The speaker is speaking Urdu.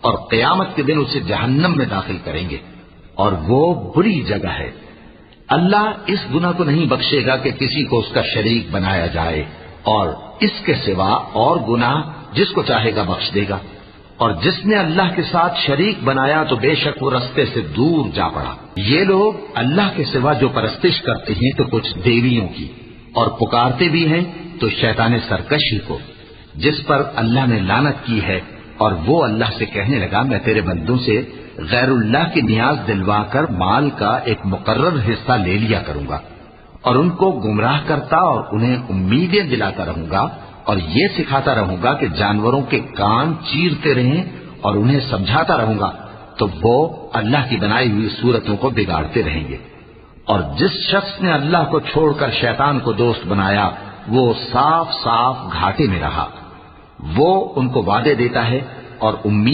اور قیامت کے دن اسے جہنم میں داخل کریں گے، اور وہ بری جگہ ہے۔ اللہ اس گناہ کو نہیں بخشے گا کہ کسی کو اس کا شریک بنایا جائے، اور اس کے سوا اور گناہ جس کو چاہے گا بخش دے گا، اور جس نے اللہ کے ساتھ شریک بنایا تو بے شک وہ رستے سے دور جا پڑا۔ یہ لوگ اللہ کے سوا جو پرستش کرتے ہیں تو کچھ دیویوں کی، اور پکارتے بھی ہیں تو شیطان سرکشی کو، جس پر اللہ نے لعنت کی ہے، اور وہ اللہ سے کہنے لگا میں تیرے بندوں سے غیر اللہ کی نیاز دلوا کر مال کا ایک مقرر حصہ لے لیا کروں گا، اور ان کو گمراہ کرتا اور انہیں امیدیں دلاتا رہوں گا، اور یہ سکھاتا رہوں گا کہ جانوروں کے کان چیرتے رہیں، اور انہیں سمجھاتا رہوں گا تو وہ اللہ کی بنائی ہوئی صورتوں کو بگاڑتے رہیں گے۔ اور جس شخص نے اللہ کو چھوڑ کر شیطان کو دوست بنایا وہ صاف صاف گھاٹے میں رہا۔ وہ ان کو وعدے دیتا ہے اور امید